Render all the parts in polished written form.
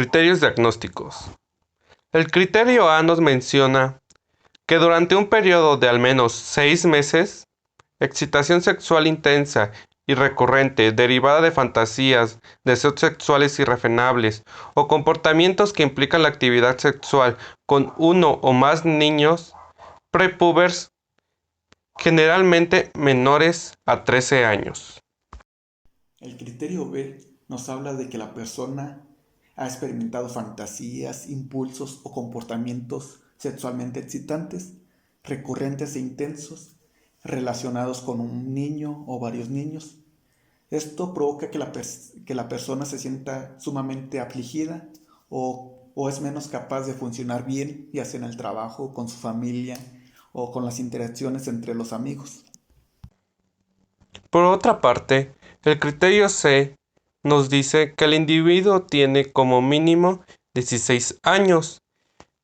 Criterios diagnósticos. El criterio A nos menciona que durante un periodo de al menos 6 meses, excitación sexual intensa y recurrente derivada de fantasías, deseos sexuales irrefrenables o comportamientos que implican la actividad sexual con uno o más niños prepubers, generalmente menores a 13 años. El criterio B nos habla de que la persona ha experimentado fantasías, impulsos o comportamientos sexualmente excitantes, recurrentes e intensos, relacionados con un niño o varios niños. Esto provoca que la persona se sienta sumamente afligida o es menos capaz de funcionar bien, ya sea en el trabajo, con su familia o con las interacciones entre los amigos. Por otra parte, el criterio C nos dice que el individuo tiene como mínimo 16 años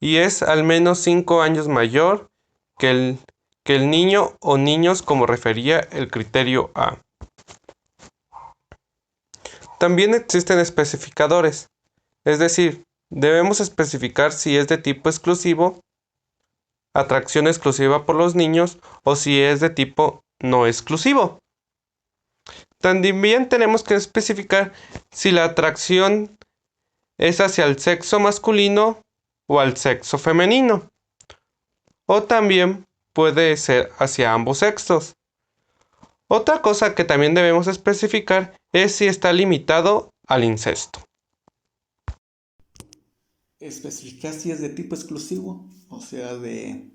y es al menos 5 años mayor que el niño o niños como refería el criterio A. También existen especificadores, es decir, debemos especificar si es de tipo exclusivo, atracción exclusiva por los niños, o si es de tipo no exclusivo. También tenemos que especificar si la atracción es hacia el sexo masculino o al sexo femenino, o también puede ser hacia ambos sexos. Otra cosa que también debemos especificar es si está limitado al incesto. Especificar si es de tipo exclusivo, o sea, de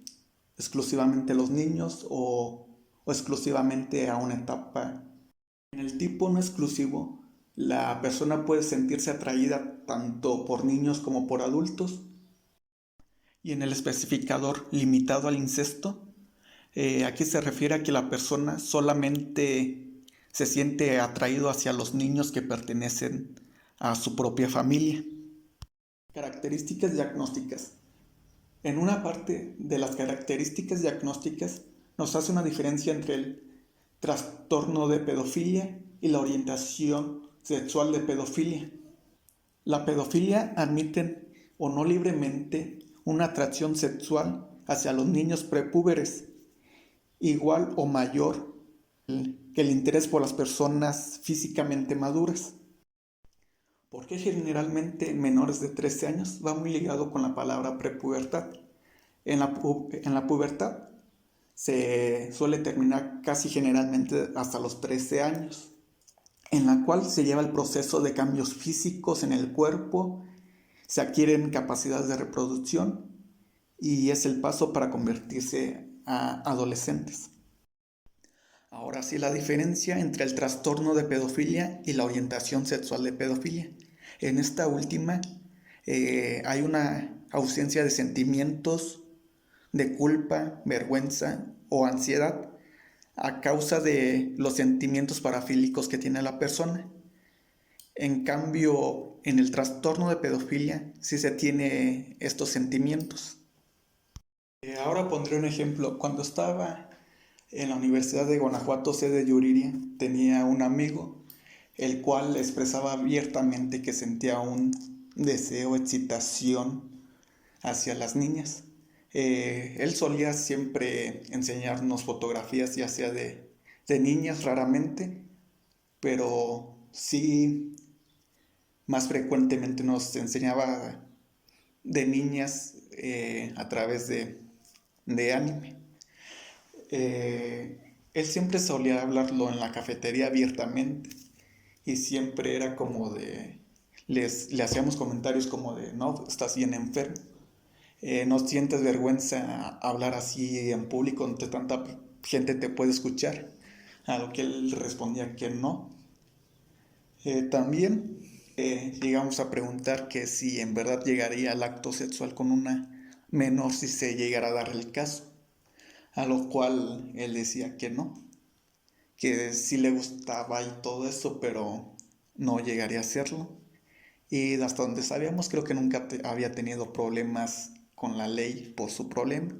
exclusivamente los niños o exclusivamente a una etapa. En el tipo no exclusivo, la persona puede sentirse atraída tanto por niños como por adultos. Y en el especificador limitado al incesto, aquí se refiere a que la persona solamente se siente atraído hacia los niños que pertenecen a su propia familia. Características diagnósticas. En una parte de las características diagnósticas nos hace una diferencia entre el trastorno de pedofilia y la orientación sexual de pedofilia. La pedofilia admite o no libremente una atracción sexual hacia los niños prepúberes, igual o mayor que el interés por las personas físicamente maduras. Porque generalmente menores de 13 años va muy ligado con la palabra prepubertad. En la pubertad se suele terminar casi generalmente hasta los 13 años, en la cual se lleva el proceso de cambios físicos en el cuerpo, se adquieren capacidades de reproducción y es el paso para convertirse a adolescentes. Ahora sí, la diferencia entre el trastorno de pedofilia y la orientación sexual de pedofilia. En esta última hay una ausencia de sentimientos de culpa, vergüenza o ansiedad a causa de los sentimientos parafílicos que tiene la persona. En cambio, en el trastorno de pedofilia sí se tiene estos sentimientos. Ahora pondré un ejemplo. Cuando estaba en la Universidad de Guanajuato, sede Yuriria, tenía un amigo, el cual expresaba abiertamente que sentía un deseo, excitación hacia las niñas. Él solía siempre enseñarnos fotografías, ya sea de niñas raramente, pero sí más frecuentemente nos enseñaba de niñas a través de anime. Él siempre solía hablarlo en la cafetería abiertamente y siempre era como le hacíamos comentarios como de, no, estás bien enfermo, no sientes vergüenza hablar así en público donde tanta gente te puede escuchar, a lo que él respondía que no. También llegamos a preguntar que si en verdad llegaría al acto sexual con una menor si se llegara a dar el caso, a lo cual él decía que no, que sí le gustaba y todo eso, pero no llegaría a hacerlo. Y hasta donde sabíamos, creo que nunca había tenido problemas con la ley por su problema.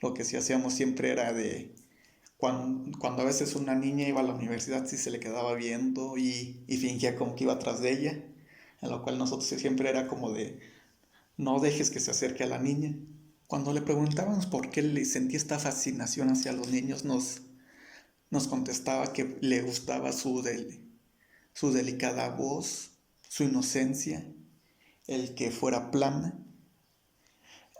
Lo que sí hacíamos siempre era de cuando a veces una niña iba a la universidad, sí se le quedaba viendo y fingía como que iba atrás de ella, a lo cual nosotros siempre era como de, no dejes que se acerque a la niña. Cuando le preguntábamos por qué le sentía esta fascinación hacia los niños, nos contestaba que le gustaba su delicada voz, su inocencia, el que fuera plana,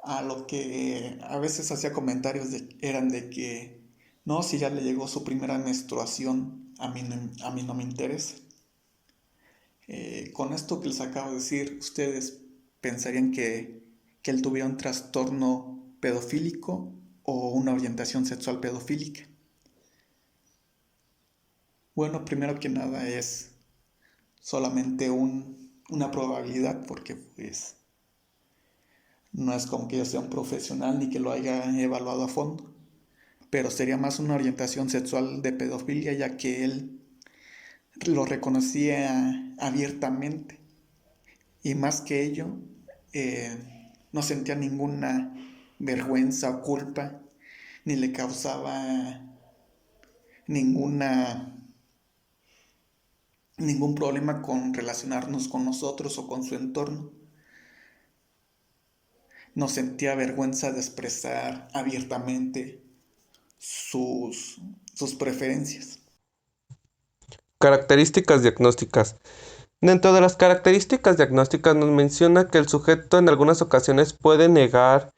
a lo que a veces hacía comentarios eran de que no, si ya le llegó su primera menstruación, a mí no me interesa. Con esto que les acabo de decir, ¿ustedes pensarían que él tuviera un trastorno pedofílico o una orientación sexual pedofílica? Bueno, primero que nada es solamente una probabilidad porque pues no es como que yo sea un profesional ni que lo haya evaluado a fondo, pero sería más una orientación sexual de pedofilia ya que él lo reconocía abiertamente y más que ello no sentía ninguna vergüenza o culpa ni le causaba ninguna ningún problema con relacionarnos con nosotros o con su entorno. No sentía vergüenza de expresar abiertamente sus preferencias. Características diagnósticas. Dentro de las características diagnósticas nos menciona que el sujeto en algunas ocasiones puede negar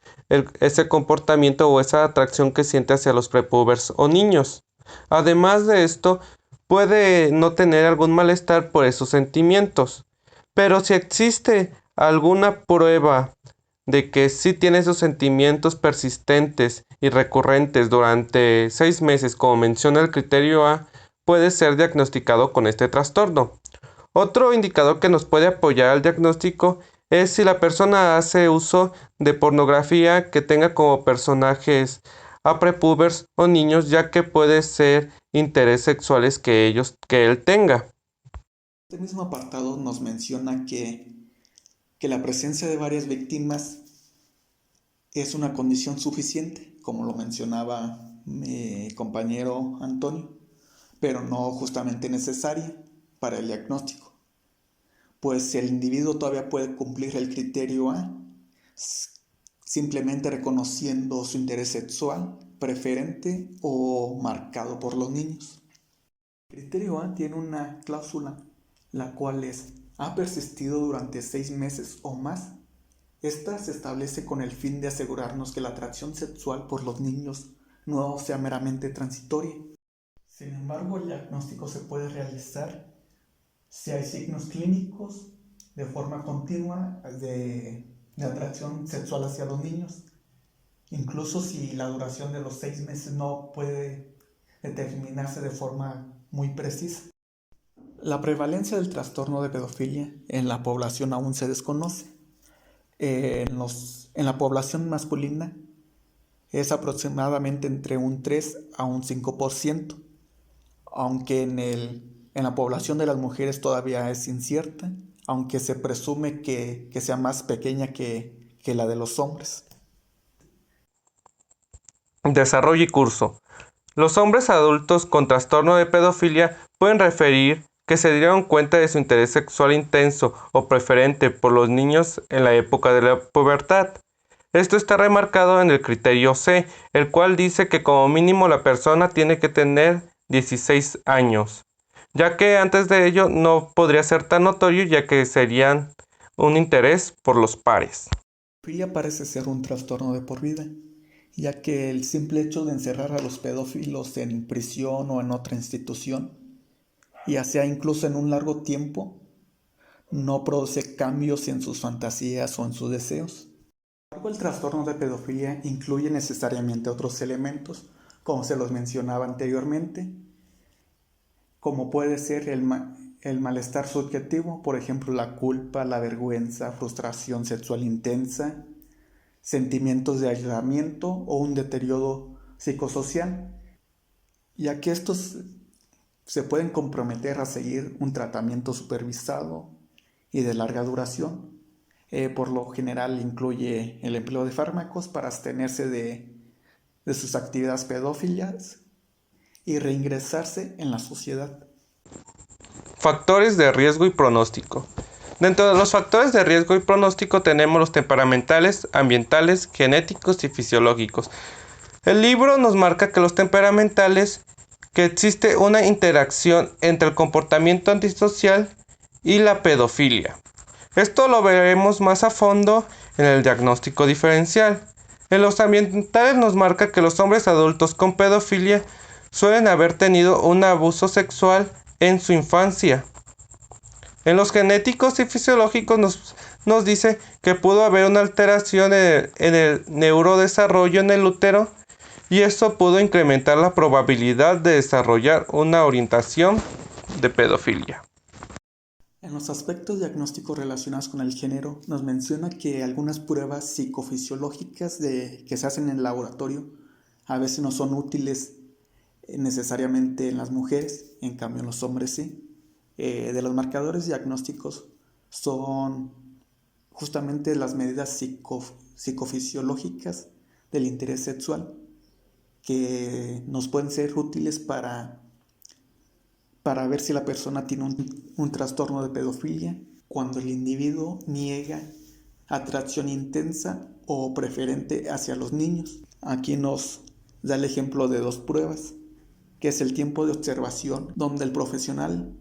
ese comportamiento o esa atracción que siente hacia los prepubers o niños. Además de esto, puede no tener algún malestar por esos sentimientos. Pero si existe alguna prueba de que sí tiene esos sentimientos persistentes y recurrentes durante 6 meses, como menciona el criterio A, puede ser diagnosticado con este trastorno. Otro indicador que nos puede apoyar al diagnóstico es si la persona hace uso de pornografía que tenga como personajes a prepubers o niños, ya que puede ser intereses sexuales que él tenga. Este mismo apartado nos menciona que la presencia de varias víctimas es una condición suficiente, como lo mencionaba mi compañero Antonio, pero no justamente necesaria para el diagnóstico, pues el individuo todavía puede cumplir el criterio A simplemente reconociendo su interés sexual, preferente o marcado por los niños. El criterio A tiene una cláusula, la cual ha persistido durante 6 meses o más. Esta se establece con el fin de asegurarnos que la atracción sexual por los niños no sea meramente transitoria. Sin embargo, el diagnóstico se puede realizar si hay signos clínicos de forma continua de atracción sexual hacia los niños, incluso si la duración de los 6 meses no puede determinarse de forma muy precisa. La prevalencia del trastorno de pedofilia en la población aún se desconoce. En la población masculina es aproximadamente entre un 3 a un 5%, aunque en la población de las mujeres todavía es incierta, aunque se presume que sea más pequeña que la de los hombres. Desarrollo y curso. Los hombres adultos con trastorno de pedofilia pueden referir que se dieron cuenta de su interés sexual intenso o preferente por los niños en la época de la pubertad. Esto está remarcado en el criterio C, el cual dice que como mínimo la persona tiene que tener 16 años, ya que antes de ello no podría ser tan notorio, ya que serían un interés por los pares. La pedofilia parece ser un trastorno de por vida, ya que el simple hecho de encerrar a los pedófilos en prisión o en otra institución, ya sea incluso en un largo tiempo, no produce cambios en sus fantasías o en sus deseos. Sin embargo, el trastorno de pedofilia incluye necesariamente otros elementos, como se los mencionaba anteriormente, como puede ser el malestar subjetivo, por ejemplo, la culpa, la vergüenza, frustración sexual intensa, sentimientos de aislamiento o un deterioro psicosocial, ya que estos se pueden comprometer a seguir un tratamiento supervisado y de larga duración. Por lo general incluye el empleo de fármacos para abstenerse de sus actividades pedófilas y reingresarse en la sociedad. Factores de riesgo y pronóstico. Dentro de los factores de riesgo y pronóstico tenemos los temperamentales, ambientales, genéticos y fisiológicos. El libro nos marca que los temperamentales, que existe una interacción entre el comportamiento antisocial y la pedofilia. Esto lo veremos más a fondo en el diagnóstico diferencial. En los ambientales nos marca que los hombres adultos con pedofilia suelen haber tenido un abuso sexual en su infancia. En los genéticos y fisiológicos nos dice que pudo haber una alteración en el neurodesarrollo en el útero y eso pudo incrementar la probabilidad de desarrollar una orientación de pedofilia. En los aspectos diagnósticos relacionados con el género, nos menciona que algunas pruebas psicofisiológicas que se hacen en el laboratorio a veces no son útiles necesariamente en las mujeres, en cambio en los hombres sí. De los marcadores diagnósticos son justamente las medidas psicofisiológicas del interés sexual que nos pueden ser útiles para ver si la persona tiene un trastorno de pedofilia cuando el individuo niega atracción intensa o preferente hacia los niños. Aquí nos da el ejemplo de dos pruebas, que es el tiempo de observación, donde el profesional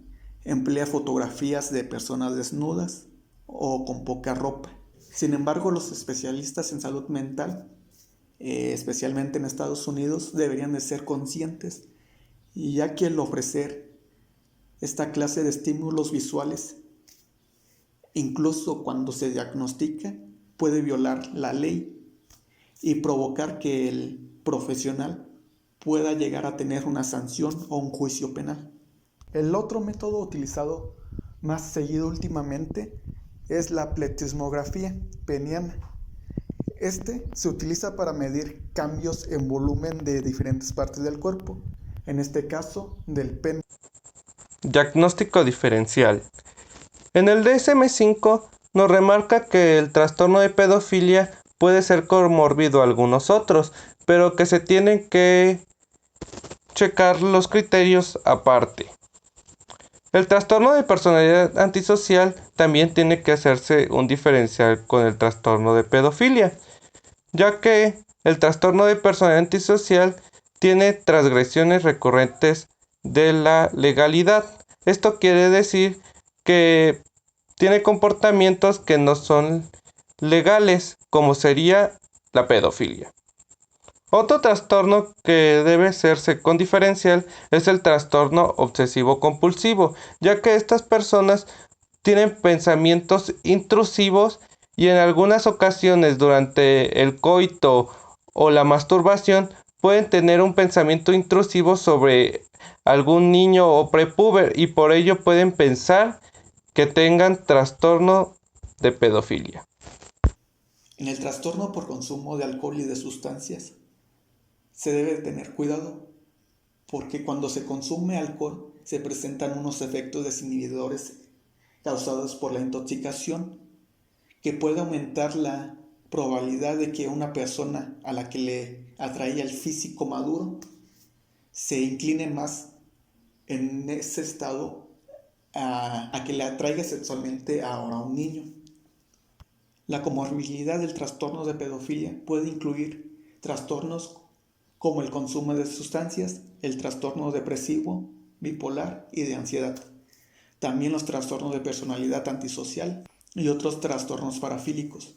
emplea fotografías de personas desnudas o con poca ropa. Sin embargo, los especialistas en salud mental, especialmente en Estados Unidos, deberían de ser conscientes, y ya que el ofrecer esta clase de estímulos visuales, incluso cuando se diagnostica, puede violar la ley y provocar que el profesional pueda llegar a tener una sanción o un juicio penal. El otro método utilizado más seguido últimamente es la pletismografía peniana. Este se utiliza para medir cambios en volumen de diferentes partes del cuerpo, en este caso del pene. Diagnóstico diferencial. En el DSM-5 nos remarca que el trastorno de pedofilia puede ser comórbido a algunos otros, pero que se tienen que checar los criterios aparte. El trastorno de personalidad antisocial también tiene que hacerse un diferencial con el trastorno de pedofilia, ya que el trastorno de personalidad antisocial tiene transgresiones recurrentes de la legalidad. Esto quiere decir que tiene comportamientos que no son legales, como sería la pedofilia. Otro trastorno que debe hacerse con diferencial es el trastorno obsesivo compulsivo, ya que estas personas tienen pensamientos intrusivos y en algunas ocasiones durante el coito o la masturbación pueden tener un pensamiento intrusivo sobre algún niño o prepúber y por ello pueden pensar que tengan trastorno de pedofilia. En el trastorno por consumo de alcohol y de sustancias se debe tener cuidado, porque cuando se consume alcohol se presentan unos efectos desinhibidores causados por la intoxicación que puede aumentar la probabilidad de que una persona a la que le atraía el físico maduro se incline más en ese estado a que le atraiga sexualmente ahora a un niño. La comorbilidad del trastorno de pedofilia puede incluir trastornos como el consumo de sustancias, el trastorno depresivo, bipolar y de ansiedad. También los trastornos de personalidad antisocial y otros trastornos parafílicos.